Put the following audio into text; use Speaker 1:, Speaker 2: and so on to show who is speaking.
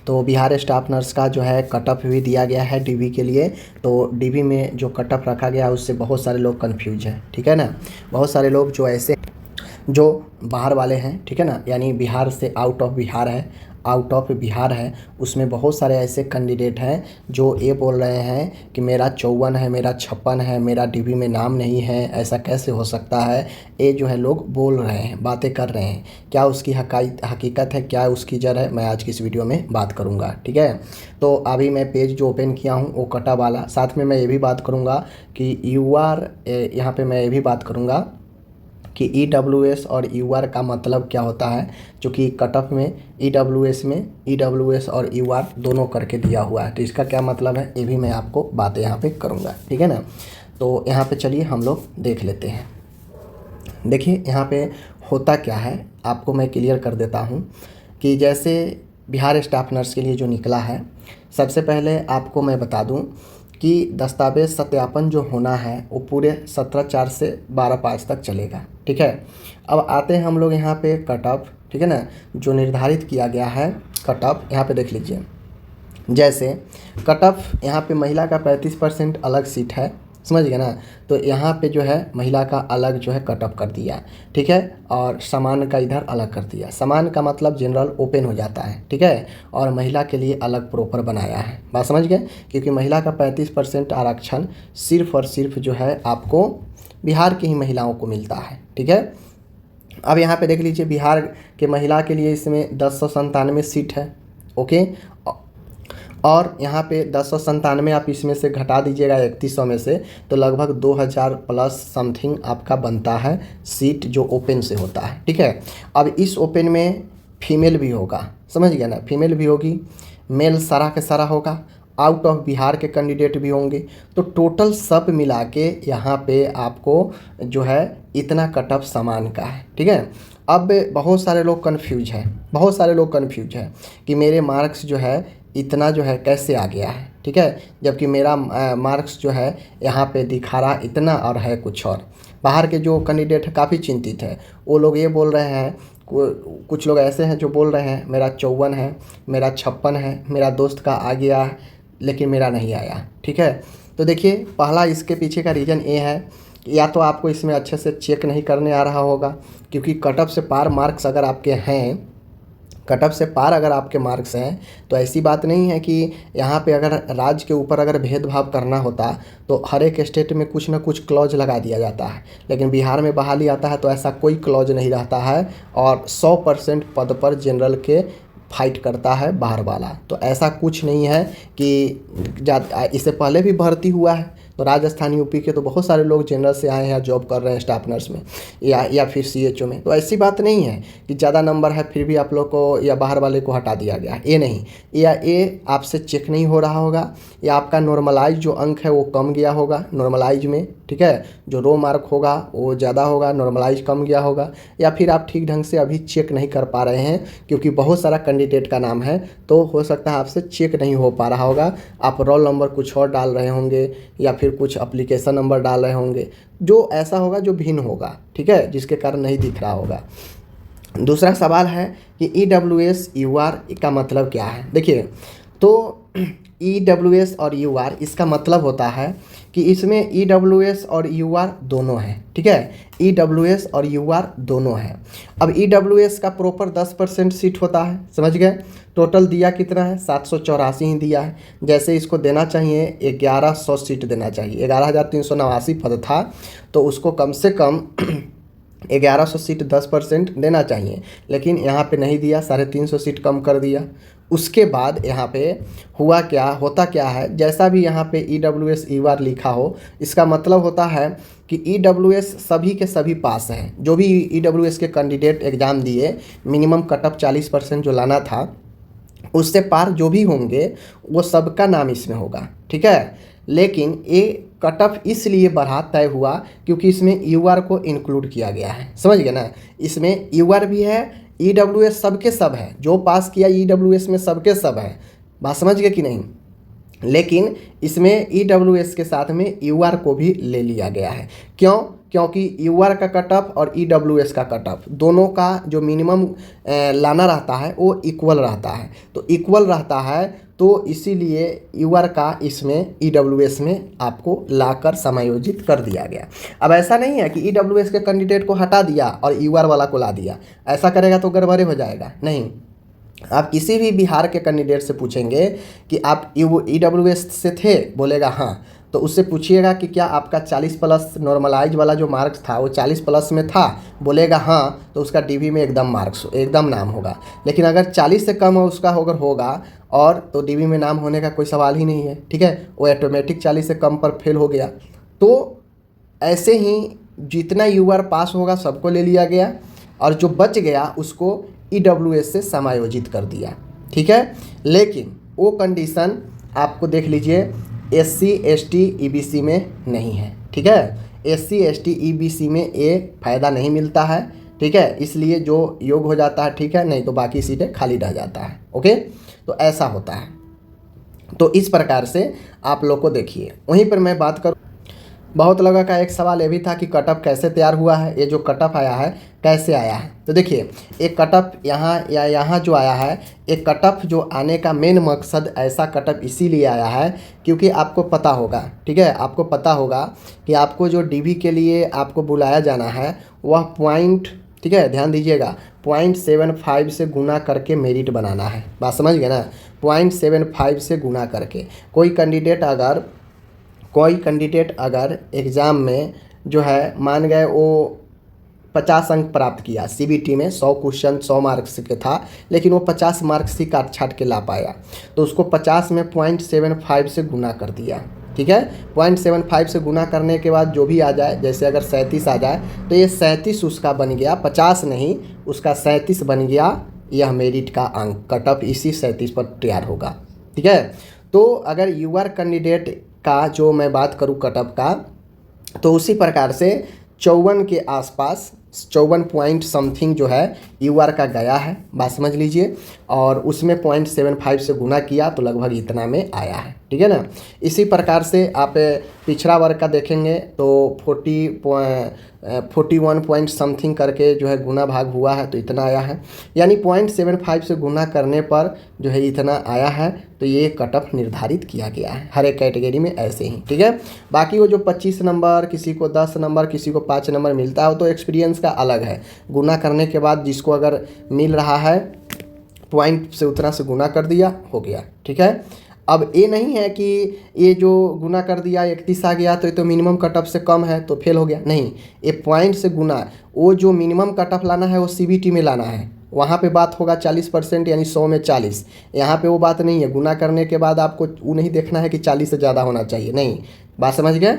Speaker 1: तो Bihar staff nurse का जो है कट ऑफ भी दिया गया है डीबी के लिए। तो डीबी में जो कट ऑफ रखा गया है उससे बहुत सारे लोग कंफ्यूज हैं, ठीक है ना। बहुत सारे लोग जो ऐसे जो बाहर वाले हैं, ठीक है ना, यानी बिहार से आउट ऑफ बिहार है, उसमें बहुत सारे ऐसे कैंडिडेट हैं जो ये बोल रहे हैं कि मेरा 54 है, मेरा 56 है, मेरा डीबी में नाम नहीं है, ऐसा कैसे हो सकता है। ये जो है लोग बोल रहे हैं, बातें कर रहे हैं। क्या उसकी हकीकत है, क्या उसकी जड़ है, मैं आज की इस वीडियो में बात करूँगा, ठीक है। तो अभी मैं पेज जो ओपन किया हूँ वो कटा वाला, साथ में मैं ये भी बात करूँगा कि यूआर, यहाँ पे मैं ये भी बात करूँगा कि ईडब्ल्यूएस और यूआर का मतलब क्या होता है, जो कि कट ऑफ में ईडब्ल्यूएस और यूआर दोनों करके दिया हुआ है। तो इसका क्या मतलब है ये भी मैं आपको बातें यहाँ पे करूँगा, ठीक है ना। तो यहाँ पे चलिए हम लोग देख लेते हैं। देखिए यहाँ पे होता क्या है आपको मैं क्लियर कर देता हूँ कि जैसे बिहार स्टाफ नर्स के लिए जो निकला है, सबसे पहले आपको मैं बता दूँ कि दस्तावेज सत्यापन जो होना है वो पूरे 17/4 से 12/5 तक चलेगा, ठीक है। अब आते हैं हम लोग यहाँ पे कट ऑफ, ठीक है ना, जो निर्धारित किया गया है कट ऑफ, यहाँ पे देख लीजिए। जैसे कट ऑफ यहाँ पे महिला का 35% अलग सीट है, समझ गए ना। तो यहाँ पे जो है महिला का अलग जो है कट ऑफ कर दिया, ठीक है, और सामान्य का इधर अलग कर दिया। सामान्य का मतलब जनरल ओपन हो जाता है, ठीक है, और महिला के लिए अलग प्रॉपर बनाया है, बात समझ गए। क्योंकि महिला का 35% आरक्षण सिर्फ और सिर्फ जो है आपको बिहार की ही महिलाओं को मिलता है, ठीक है। अब यहाँ पे देख लीजिए बिहार के महिला के लिए इसमें 1097 सीट है, ओके। और यहाँ पे 1097 आप इसमें से घटा दीजिएगा 3100 में से, तो लगभग 2000 प्लस समथिंग आपका बनता है सीट जो ओपन से होता है, ठीक है। अब इस ओपन में फीमेल भी होगा, समझ गया ना, फीमेल भी होगी, मेल सारा के सारा होगा, आउट ऑफ बिहार के कैंडिडेट भी होंगे। तो टोटल सब मिला के यहाँ पे आपको जो है इतना कट ऑफ समान का है, ठीक है। अब बहुत सारे लोग कन्फ्यूज है कि मेरे मार्क्स जो है इतना जो है कैसे आ गया है, ठीक है, जबकि मेरा मार्क्स जो है यहाँ पे दिखा रहा इतना और है कुछ और। बाहर के जो कैंडिडेट काफ़ी चिंतित है, वो लोग ये बोल रहे हैं, कुछ लोग ऐसे हैं जो बोल रहे हैं मेरा 54 है, मेरा 56 है, मेरा दोस्त का आ गया है लेकिन मेरा नहीं आया, ठीक है। तो देखिए पहला इसके पीछे का रीज़न ये है, या तो आपको इसमें अच्छे से चेक नहीं करने आ रहा होगा, क्योंकि कट ऑफ से पार मार्क्स अगर आपके हैं, कट ऑफ से पार अगर आपके मार्क्स हैं, तो ऐसी बात नहीं है कि यहाँ पे अगर राज्य के ऊपर अगर भेदभाव करना होता तो हर एक स्टेट में कुछ ना कुछ क्लॉज लगा दिया जाता है, लेकिन बिहार में बहाली आता है तो ऐसा कोई क्लॉज नहीं रहता है, और 100% पद पर जनरल के फाइट करता है बाहर वाला। तो ऐसा कुछ नहीं है कि इससे पहले भी भर्ती हुआ है, तो राजस्थान यूपी के तो बहुत सारे लोग जनरल से आए हैं, जॉब कर रहे हैं स्टाफ नर्स में या फिर सीएचओ में। तो ऐसी बात नहीं है कि ज़्यादा नंबर है फिर भी आप लोग को या बाहर वाले को हटा दिया गया, ये नहीं, या ये आपसे चेक नहीं हो रहा होगा, या आपका नॉर्मलाइज जो अंक है वो कम गया होगा नॉर्मलाइज में, ठीक है, जो रो मार्क होगा वो ज़्यादा होगा, नॉर्मलाइज कम गया होगा, या फिर आप ठीक ढंग से अभी चेक नहीं कर पा रहे हैं क्योंकि बहुत सारा कैंडिडेट का नाम है, तो हो सकता है आपसे चेक नहीं हो पा रहा होगा, आप रोल नंबर कुछ और डाल रहे होंगे या फिर कुछ एप्लीकेशन नंबर डाल रहे होंगे, जो ऐसा होगा जो भिन्न होगा, ठीक है, जिसके कारण नहीं दिख रहा होगा। दूसरा सवाल है कि ईडब्ल्यूएस यूआर का मतलब क्या है। देखिए तो ईडब्ल्यूएस और यूआर इसका मतलब होता है कि इसमें ईडब्ल्यूएस और यूआर दोनों हैं, ठीक है, ईडब्ल्यूएस और यूआर दोनों हैं। अब ईडब्ल्यूएस का प्रॉपर 10% सीट होता है, समझ गए। टोटल दिया कितना है, 784 ही दिया है। जैसे इसको देना चाहिए 1100 सीट देना चाहिए, 11,389 पद था, तो उसको कम से कम 1100 सीट 10% देना चाहिए, लेकिन यहाँ पे नहीं दिया, 350 सीट कम कर दिया। उसके बाद यहाँ पे होता क्या है, जैसा भी यहाँ पे ईडब्ल्यूएस यूआर लिखा हो, इसका मतलब होता है कि ईडब्ल्यूएस सभी के सभी पास हैं। जो भी ईडब्ल्यूएस के कैंडिडेट एग्ज़ाम दिए, मिनिमम कट ऑफ 40% जो लाना था, उससे पार जो भी होंगे वो सबका नाम इसमें होगा, ठीक है। लेकिन ये कट ऑफ इसलिए बढ़ा तय हुआ क्योंकि इसमें यूआर को इंक्लूड किया गया है, समझ गए ना। इसमें यूआर भी है, ईडब्ल्यूएस सबके सब है, जो पास किया ईडब्ल्यूएस में सबके सब है, बात समझ गए कि नहीं। लेकिन इसमें ईडब्ल्यूएस के साथ में यूआर को भी ले लिया गया है। क्यों? क्योंकि यूआर का कट ऑफ और ईडब्ल्यूएस का कट ऑफ दोनों का जो मिनिमम लाना रहता है वो इक्वल रहता है। तो इक्वल रहता है तो इसीलिए यूआर का इसमें ईडब्ल्यूएस में आपको लाकर समायोजित कर दिया गया। अब ऐसा नहीं है कि ईडब्ल्यूएस के कैंडिडेट को हटा दिया और यूआर वाला को ला दिया, ऐसा करेगा तो गड़बड़े हो जाएगा। नहीं, आप किसी भी बिहार के कैंडिडेट से पूछेंगे कि आप ईडब्ल्यूएस से थे, बोलेगा हाँ, तो उससे पूछिएगा कि क्या आपका 40 प्लस नॉर्मलाइज वाला जो मार्क्स था वो 40 प्लस में था, बोलेगा हाँ, तो उसका डीवी में एकदम मार्क्स एकदम नाम होगा। लेकिन अगर 40 से कम उसका होगा और तो डीवी में नाम होने का कोई सवाल ही नहीं है। ठीक है, वो ऑटोमेटिक 40 से कम पर फेल हो गया। तो ऐसे ही जितना यूआर पास होगा सबको ले लिया गया और जो बच गया उसको ईडब्ल्यूएस से समायोजित कर दिया। ठीक है, लेकिन वो कंडीशन आपको देख लीजिए एससी एसटी ईबीसी में नहीं है। ठीक है, एससी एसटी ईबीसी में ये फ़ायदा नहीं मिलता है। ठीक है, इसलिए जो योग हो जाता है ठीक है, नहीं तो बाकी सीटें खाली रह जाता है। ओके, तो ऐसा होता है। तो इस प्रकार से आप लोग को देखिए। वहीं पर मैं बात करूँ, बहुत लोगों का एक सवाल ये भी था कि कटअप कैसे तैयार हुआ है, ये जो कटअप आया है कैसे आया है। तो देखिए, एक कटअप यहाँ जो आया है, एक कटअप जो आने का मेन मकसद ऐसा कटअप इसीलिए आया है क्योंकि आपको पता होगा, ठीक है, आपको पता होगा कि आपको जो डीवी के लिए आपको बुलाया जाना है वह पॉइंट, ठीक है, ध्यान दीजिएगा, 0.75 से गुना करके मेरिट बनाना है। बात समझ गए ना, 0.75 से गुना करके। कोई कैंडिडेट अगर एग्ज़ाम में जो है मान गए वो 50 अंक प्राप्त किया, सीबीटी में 100 क्वेश्चन 100 मार्क्स के था, लेकिन वो 50 मार्क्स ही काट छाट के ला पाया, तो उसको 50 में 0.75 से गुना कर दिया। ठीक है, 0.75 से गुना करने के बाद जो भी आ जाए, जैसे अगर 37 आ जाए तो ये 37 उसका बन गया, 50 नहीं, उसका 37 बन गया। यह मेरिट का अंक कटअप इसी 37 पर तैयार होगा। ठीक है, तो अगर यूआर कैंडिडेट का जो मैं बात करूं कटअप का, तो उसी प्रकार से 54 के आसपास 54 पॉइंट समथिंग जो है यूआर का गया है, बात समझ लीजिए, और उसमें 0.75 से गुना किया तो लगभग इतना में आया है। ठीक है ना, इसी प्रकार से आप पिछड़ा वर्ग का देखेंगे तो 41 पॉइंट समथिंग करके जो है गुना भाग हुआ है तो इतना आया है, यानी 0.75 से गुना करने पर जो है इतना आया है। तो ये कटअप निर्धारित किया गया है हर एक कैटेगरी में ऐसे ही। ठीक है, बाकी वो जो 25 नंबर, किसी को 10 नंबर, किसी को 5 नंबर मिलता है तो एक्सपीरियंस का अलग है। गुना करने के बाद जिसको अगर मिल रहा है पॉइंट से उतना से गुना कर दिया, हो गया। ठीक है, अब ये नहीं है कि ये जो गुना कर दिया 31 आ गया तो ये तो मिनिमम कटअप से कम है तो फेल हो गया, नहीं, ये पॉइंट से गुना, वो जो मिनिमम कटअप लाना है वो सीबीटी में लाना है, वहाँ पे बात होगा 40% यानी 100 में 40। यहाँ पे वो बात नहीं है, गुना करने के बाद आपको वो नहीं देखना है कि 40 से ज़्यादा होना चाहिए, नहीं, बात समझ गए।